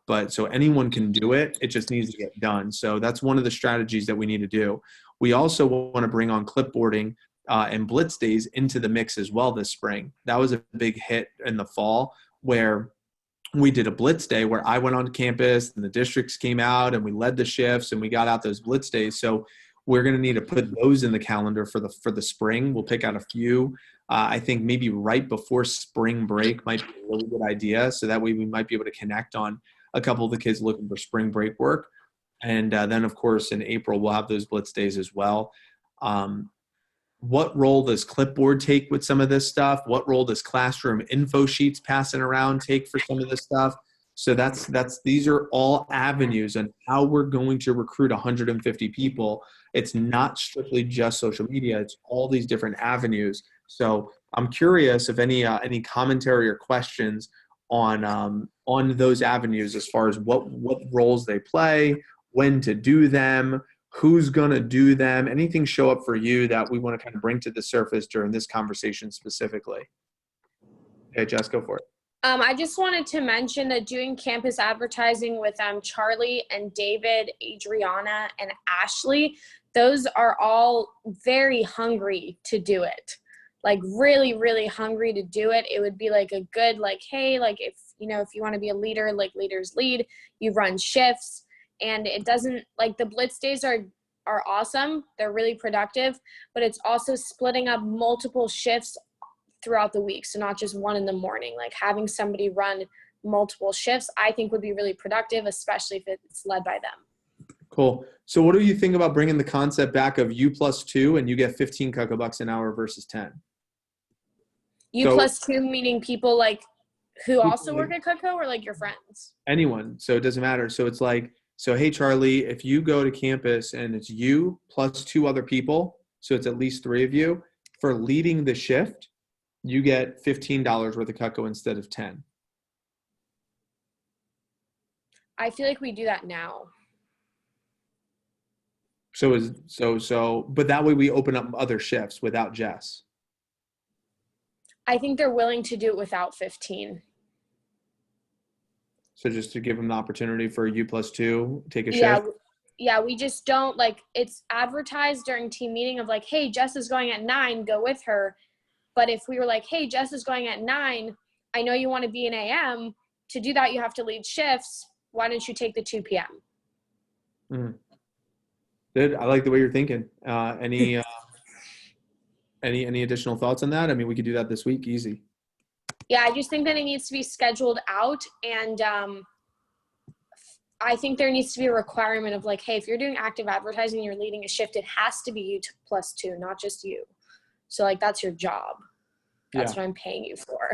But so anyone can do it. It just needs to get done. So that's one of the strategies that we need to do. We also want to bring on clipboarding and blitz days into the mix as well this spring. That was a big hit in the fall, where we did a blitz day where I went on campus and the districts came out and we led the shifts and we got out those blitz days. So we're going to need to put those in the calendar for the spring. We'll pick out a few. I think maybe right before spring break might be a really good idea. So that way we might be able to connect on a couple of the kids looking for spring break work. And then, of course, in April, we'll have those blitz days as well. What role does clipboard take with some of this stuff? What role does classroom info sheets passing around take for some of this stuff? So these are all avenues on how we're going to recruit 150 people. It's not strictly just social media. It's all these different avenues. So I'm curious if any commentary or questions on those avenues as far as what roles they play, when to do them, who's going to do them, anything show up for you that we want to kind of bring to the surface during this conversation specifically. Okay, Jess, go for it. I just wanted to mention that doing campus advertising with Charlie and David, Adriana, and Ashley, those are all very hungry to do it. Like really, really hungry to do it. It would be like a good, like, hey, like if you want to be a leader, like leaders lead, you run shifts, and it doesn't, like, the blitz days are awesome. They're really productive, but it's also splitting up multiple shifts throughout the week. So not just one in the morning, like having somebody run multiple shifts, I think would be really productive, especially if it's led by them. Cool. So what do you think about bringing the concept back of U+2 and you get 15 Cocoa Bucks an hour versus 10? U+2 meaning people like who also work at Cutco, or like your friends? Anyone. So it doesn't matter. So it's like, so hey, Charlie, if you go to campus and it's you plus 2 other people, so it's at least 3 of you, for leading the shift, you get $15 worth of Cutco instead of 10. I feel like we do that now. But that way we open up other shifts without Jess. I think they're willing to do it without 15. So just to give them the opportunity for U+2, take a Yeah. shift. Yeah, we just don't, like, it's advertised during team meeting of like, hey, Jess is going at 9, go with her. But if we were like, hey, Jess is going at 9, I know you want to be in AM. To do that, you have to lead shifts. Why don't you take the 2 p.m.? Mm. Good. I like the way you're thinking. Any additional thoughts on that? I mean, we could do that this week, easy. Yeah, I just think that it needs to be scheduled out, and I think there needs to be a requirement of like, hey, if you're doing active advertising and you're leading a shift, it has to be you +2, not just you. So like, that's your job. That's what I'm paying you for.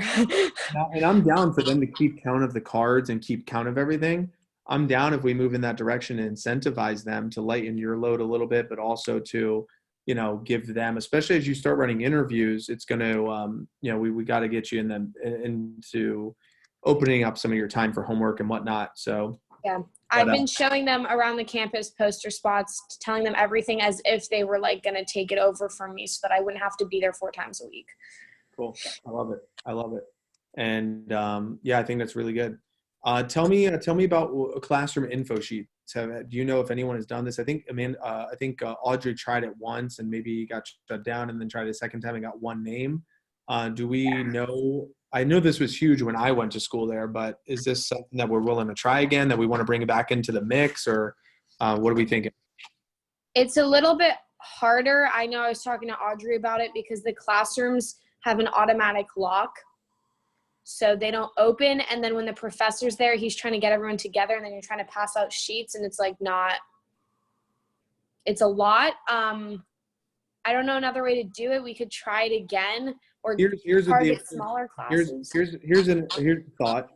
And I'm down for them to keep count of the cards and keep count of everything. I'm down if we move in that direction and incentivize them to lighten your load a little bit, but also to, give them, especially as you start running interviews, it's going to, we got to get you into opening up some of your time for homework and whatnot. So yeah, I've been showing them around the campus poster spots, telling them everything as if they were like going to take it over from me so that I wouldn't have to be there 4 times a week. Cool. I love it. And I think that's really good. Tell me about classroom info sheets. Do you know if anyone has done this? I think Audrey tried it once and maybe got shut down, and then tried it a second time and got one name. Do we know? I know this was huge when I went to school there, but is this something that we're willing to try again? That we want to bring it back into the mix, or what are we thinking? It's a little bit harder. I know I was talking to Audrey about it because the classrooms have an automatic lock. So they don't open. And then when the professor's there, he's trying to get everyone together, and then you're trying to pass out sheets, and it's like it's a lot. I don't know another way to do it. We could try it again, or target smaller classes. Here's a thought.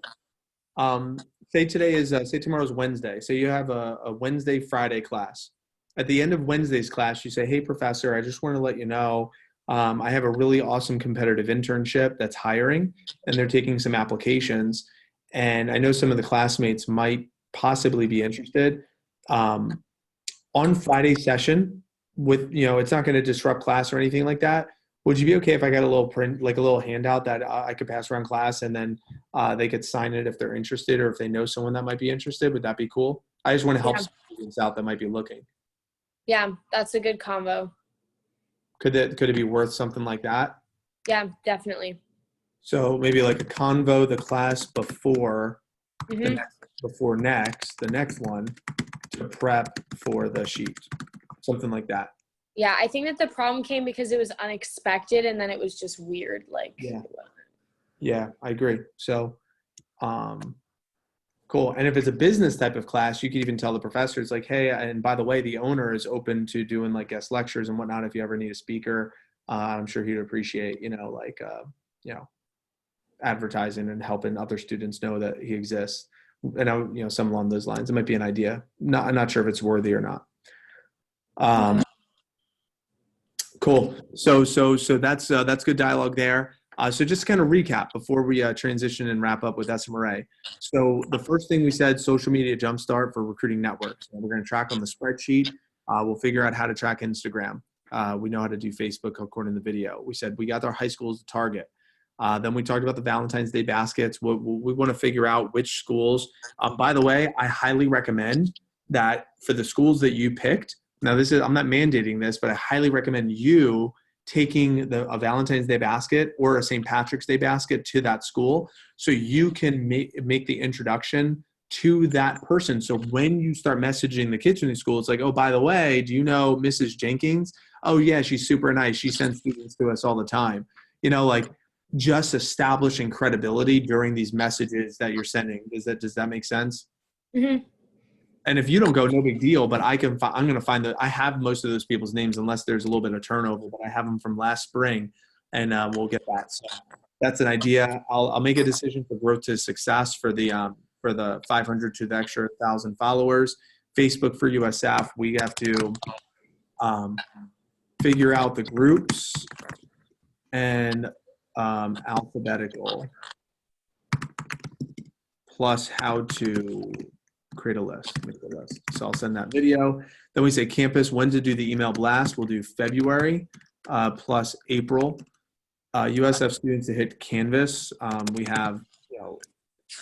Say tomorrow's Wednesday. So you have a Wednesday, Friday class. At the end of Wednesday's class, you say, hey, professor, I just want to let you know, I have a really awesome competitive internship that's hiring, and they're taking some applications. And I know some of the classmates might possibly be interested. On Friday session, with, it's not going to disrupt class or anything like that. Would you be okay if I got a little print, like a little handout that I could pass around class, and then they could sign it if they're interested, or if they know someone that might be interested? Would that be cool? I just want to help students out that might be looking. Yeah, that's a good combo. Could it be worth something like that? Yeah, definitely. So maybe like a convo, the class before the next one, to prep for the sheet, something like that. Yeah, I think that the problem came because it was unexpected, and then it was just weird. Like, yeah, I agree. So, cool. And if it's a business type of class, you could even tell the professors like, hey, and by the way, the owner is open to doing like guest lectures and whatnot. If you ever need a speaker, I'm sure he'd appreciate, advertising and helping other students know that he exists. And some along those lines. It might be an idea. I'm not sure if it's worthy or not. Cool. So that's good dialogue there. So just kind of recap before we transition and wrap up with SMRA. So the first thing we said, social media jumpstart for recruiting networks. We're going to track on the spreadsheet. We'll figure out how to track Instagram. We know how to do Facebook according to the video. We said we got our high schools to target. Then we talked about the Valentine's Day baskets. We want to figure out which schools. By the way, I highly recommend that for the schools that you picked. Now, I'm not mandating this, but I highly recommend you taking a Valentine's Day basket or a St. Patrick's Day basket to that school, so you can make the introduction to that person. So when you start messaging the kids in the school, it's like, oh, by the way, do you know Mrs. Jenkins? Oh, yeah, she's super nice. She sends students to us all the time. Just establishing credibility during these messages that you're sending. Does that make sense? Mm-hmm. And if you don't go, no big deal. But I'm going to find that I have most of those people's names, unless there's a little bit of turnover. But I have them from last spring, and we'll get that. So that's an idea. I'll make a decision for growth to success for the 500 to the extra 1,000 followers. Facebook for USF, we have to figure out the groups and alphabetical, plus how to create a list, make a list. So I'll send that video. Then we say campus, when to do the email blast. We'll do February plus April. USF students to hit Canvas. We have,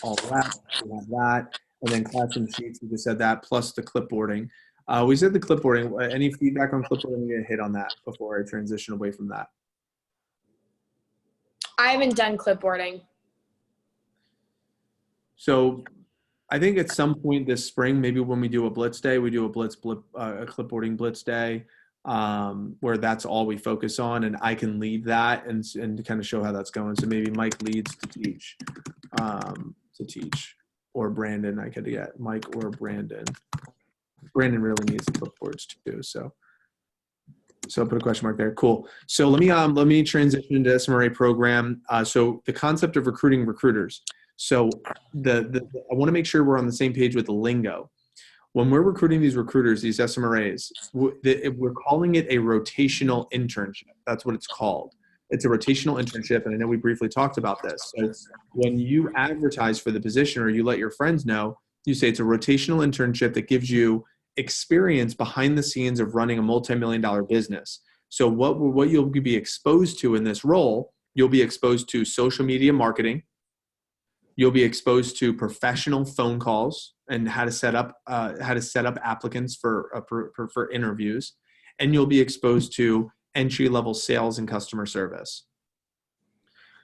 all that. We have that. And then classroom sheets, we just said that, plus the clipboarding. We said the clipboarding. Any feedback on clipboarding? I'm going to hit on that before I transition away from that. I haven't done clipboarding. So I think at some point this spring, maybe when we do a blitz day, we do a clipboarding blitz day, where that's all we focus on, and I can lead that and to kind of show how that's going. So maybe Mike leads to teach, or Brandon. I could get Mike or Brandon. Brandon really needs the clipboards too. So I'll put a question mark there. Cool. So let me transition into SMRA program. So the concept of recruiting recruiters. So I want to make sure we're on the same page with the lingo. When we're recruiting these recruiters, these SMRAs, we're calling it a rotational internship. That's what it's called. It's a rotational internship, and I know we briefly talked about this. So when you advertise for the position or you let your friends know, you say it's a rotational internship that gives you experience behind the scenes of running a multi-million-dollar business. So what you'll be exposed to in this role, you'll be exposed to social media marketing. You'll be exposed to professional phone calls and how to set up applicants for interviews, and you'll be exposed to entry-level sales and customer service.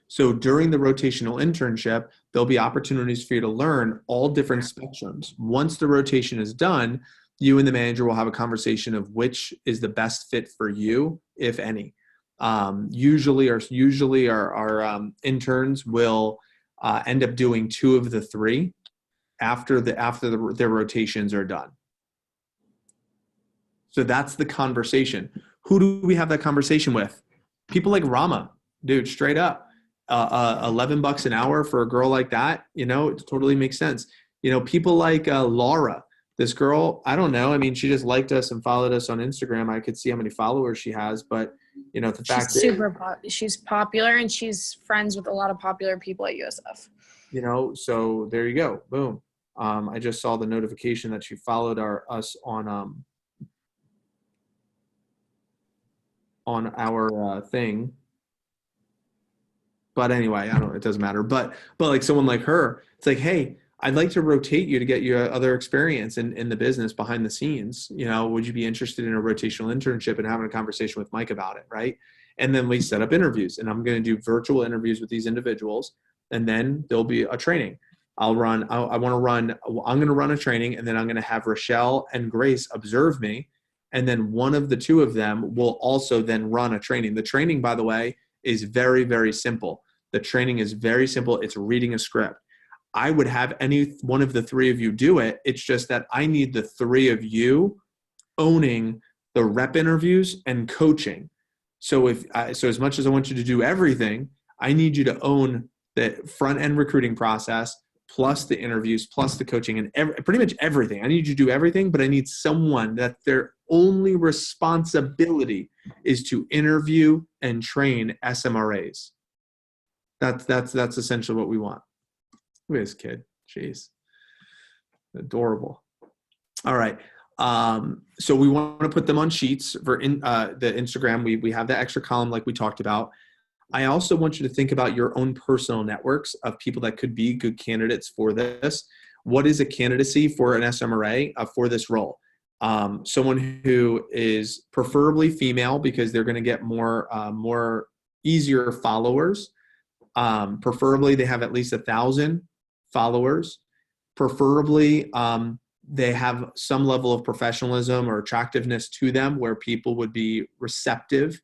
So during the rotational internship, there'll be opportunities for you to learn all different spectrums. Once the rotation is done, you and the manager will have a conversation of which is the best fit for you, if any. Usually our interns will end up doing 2 of the 3 after their rotations are done. So that's the conversation. Who do we have that conversation with? People like Rama, dude, straight up. $11 an hour for a girl like that, it totally makes sense. People like Laura, this girl, I don't know. I mean, she just liked us and followed us on Instagram. I could see how many followers she has, but the fact is, she's popular, and she's friends with a lot of popular people at USF. So there you go. Boom. I just saw the notification that she followed us on our thing. But anyway, it doesn't matter. But like someone like her, it's like, hey, I'd like to rotate you to get you other experience in the business behind the scenes. Would you be interested in a rotational internship and having a conversation with Mike about it, right? And then we set up interviews, and I'm going to do virtual interviews with these individuals, and then there'll be a training. I'm going to run a training, and then I'm going to have Rochelle and Grace observe me, and then one of the 2 of them will also then run a training. The training, by the way, is very, very simple. The training is very simple. It's reading a script. I would have any one of the 3 of you do it. It's just that I need the 3 of you owning the rep interviews and coaching. So as much as I want you to do everything, I need you to own the front end recruiting process, plus the interviews, plus the coaching, and pretty much everything. I need you to do everything, but I need someone that their only responsibility is to interview and train SMRAs. That's essentially what we want. Look at this kid. Jeez. Adorable. All right. So we want to put them on sheets for the Instagram. We have that extra column like we talked about. I also want you to think about your own personal networks of people that could be good candidates for this. What is a candidacy for an SMRA for this role? Someone who is preferably female, because they're going to get more easier followers. Preferably they have at least 1,000 followers. Preferably they have some level of professionalism or attractiveness to them where people would be receptive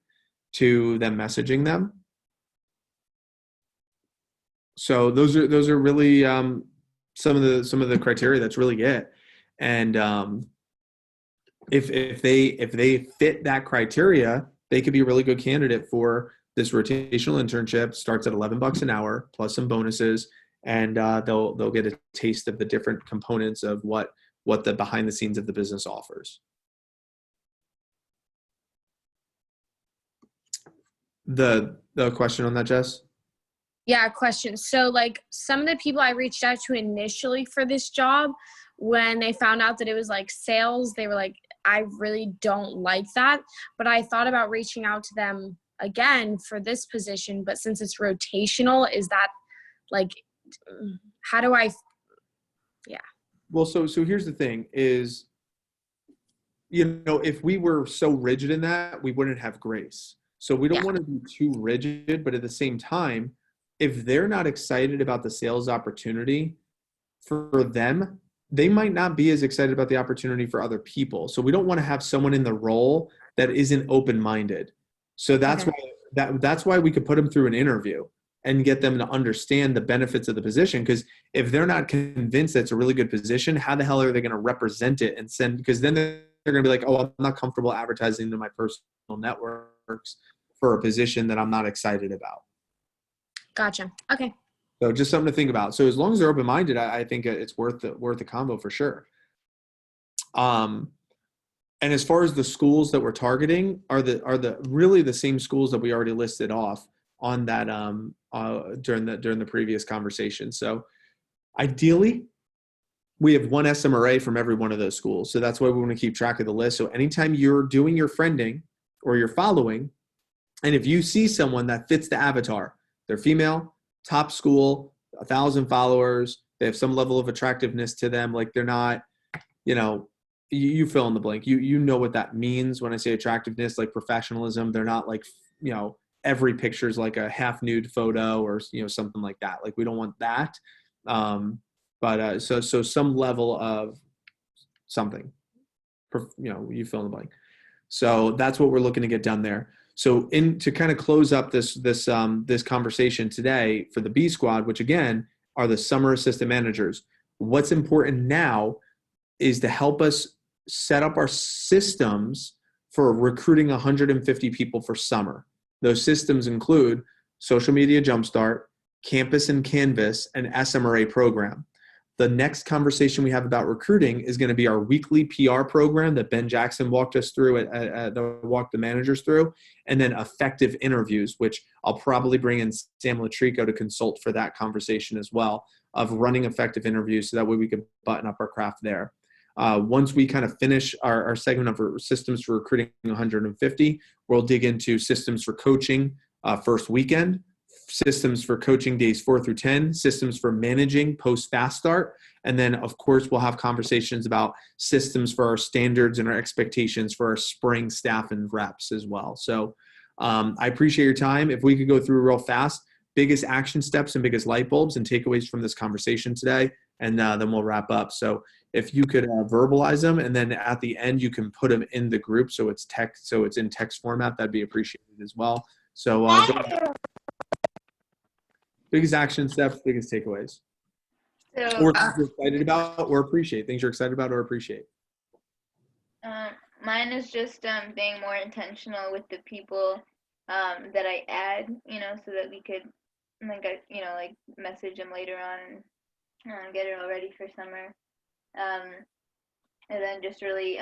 to them messaging them. So those are really some of the criteria. That's really it. And if they fit that criteria, they could be a really good candidate for this rotational internship. Starts at $11 an hour plus some bonuses, and they'll get a taste of the different components of what the behind the scenes of the business offers. The question on that, Jess? Yeah, question. So like some of the people I reached out to initially for this job when they found out that it was like sales, they were like, I really don't like that. But I thought about reaching out to them again for this position. But since it's rotational, is that like, how do I, yeah. Well, so here's the thing is, if we were so rigid in that, we wouldn't have grace. So we don't want to be too rigid, but at the same time, if they're not excited about the sales opportunity for them, they might not be as excited about the opportunity for other people. So we don't want to have someone in the role that isn't open-minded. So that's that's why we could put them through an interview and get them to understand the benefits of the position. Because if they're not convinced that it's a really good position, how the hell are they going to represent it and send? Because then they're going to be like, oh, I'm not comfortable advertising to my personal networks for a position that I'm not excited about. Gotcha. Okay. So just something to think about. So as long as they're open-minded, I think it's worth the combo for sure. And as far as the schools that we're targeting are the really the same schools that we already listed off on that during the previous conversation. So ideally, we have one SMRA from every one of those schools. So that's why we want to keep track of the list. So anytime you're doing your friending or you're following, and if you see someone that fits the avatar, they're female, top school, 1,000 followers, they have some level of attractiveness to them, like they're not, you fill in the blank. You know what that means when I say attractiveness, like professionalism. They're not like, every picture is like a half nude photo or, something like that. Like we don't want that. But so some level of something, you fill in the blank. So that's what we're looking to get done there. So to kind of close up this conversation today for the B squad, which again are the summer assistant managers, what's important now is to help us set up our systems for recruiting 150 people for summer. Those systems include social media jumpstart, campus and canvas, and SMRA program. The next conversation we have about recruiting is going to be our weekly PR program that Ben Jackson walked us through, walked the managers through, and then effective interviews, which I'll probably bring in Sam Latrico to consult for that conversation as well, of running effective interviews so that way we can button up our craft there. Once we kind of finish our segment of systems for recruiting 150, we'll dig into systems for coaching first weekend, systems for coaching days 4 through 10, systems for managing post fast start. And then of course, we'll have conversations about systems for our standards and our expectations for our spring staff and reps as well. So I appreciate your time. If we could go through real fast, biggest action steps and biggest light bulbs and takeaways from this conversation today, and then we'll wrap up. So if you could verbalize them, and then at the end, you can put them in the group. So it's text, so it's in text format, that'd be appreciated as well. So biggest action steps, biggest takeaways. So, Or things you're excited about or appreciate. Things you're excited about or appreciate. mine is just being more intentional with the people that I add, so that we could like message them later on and get it all ready for summer. And then just really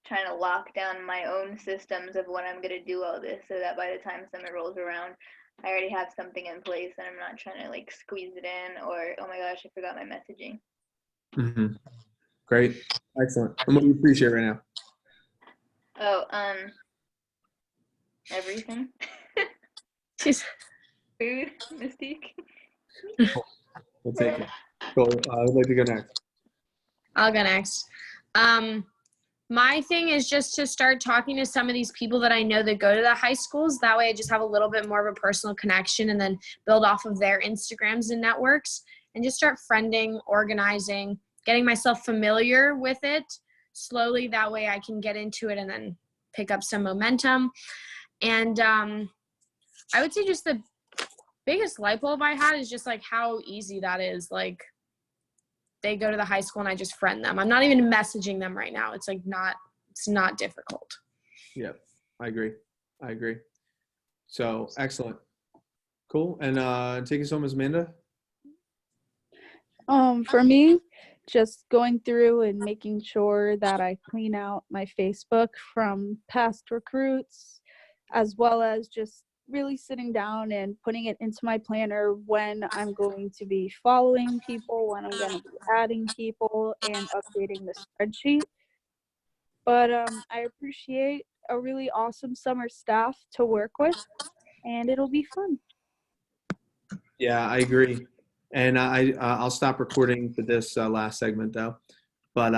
trying to lock down my own systems of when I'm gonna do all this, so that by the time summer rolls around, I already have something in place and I'm not trying to like squeeze it in or, oh my gosh, I forgot my messaging. Mm-hmm. Great. Excellent. And what do you appreciate right now? Oh, everything. Food, Mystique. We'll take it. Cool. I would like to go next. I'll go next. My thing is just to start talking to some of these people that I know that go to the high schools. That way I just have a little bit more of a personal connection and then build off of their Instagrams and networks and just start friending, organizing, getting myself familiar with it slowly. That way I can get into it and then pick up some momentum. And I would say just the biggest light bulb I had is just like how easy that is. Like, they go to the high school and I just friend them. I'm not even messaging them right now. It's like it's not difficult. Yeah, I agree. So excellent. Cool. And take us home, Ms. Amanda. For me, just going through and making sure that I clean out my Facebook from past recruits, as well as just really sitting down and putting it into my planner when I'm going to be following people, when I'm going to be adding people and updating the spreadsheet. But I appreciate a really awesome summer staff to work with, and it'll be fun. Yeah, I agree. And I'll stop recording for this last segment though. But